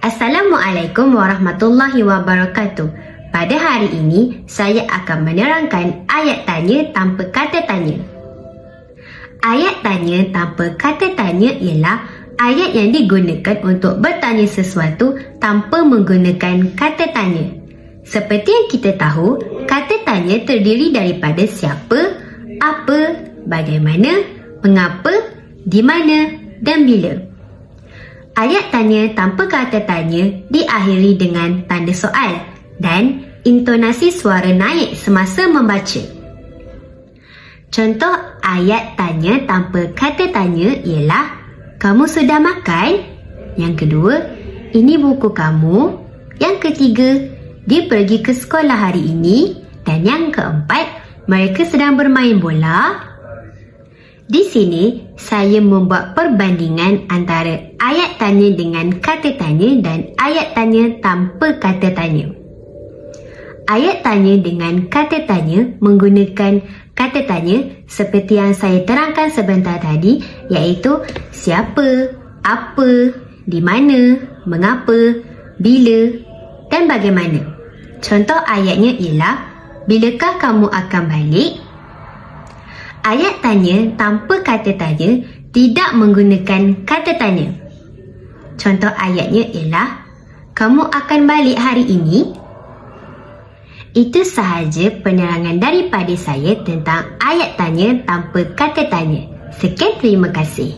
Assalamualaikum warahmatullahi wabarakatuh. Pada hari ini, saya akan menerangkan ayat tanya tanpa kata tanya. Ayat tanya tanpa kata tanya ialah ayat yang digunakan untuk bertanya sesuatu tanpa menggunakan kata tanya. Seperti yang kita tahu, kata tanya terdiri daripada siapa, apa, bagaimana, mengapa, di mana dan bila. Ayat tanya tanpa kata tanya diakhiri dengan tanda soal dan intonasi suara naik semasa membaca. Contoh ayat tanya tanpa kata tanya ialah, kamu sudah makan? Yang kedua, ini buku kamu? Yang ketiga, dia pergi ke sekolah hari ini? Dan yang keempat, mereka sedang bermain bola? Di sini, saya membuat perbandingan antara ayat tanya dengan kata tanya dan ayat tanya tanpa kata tanya. Ayat tanya dengan kata tanya menggunakan kata tanya seperti yang saya terangkan sebentar tadi, iaitu siapa, apa, di mana, mengapa, bila dan bagaimana. Contoh ayatnya ialah, bilakah kamu akan balik? Ayat tanya tanpa kata tanya tidak menggunakan kata tanya. Contoh ayatnya ialah, kamu akan balik hari ini? Itu sahaja penerangan daripada saya tentang ayat tanya tanpa kata tanya. Sekian, terima kasih.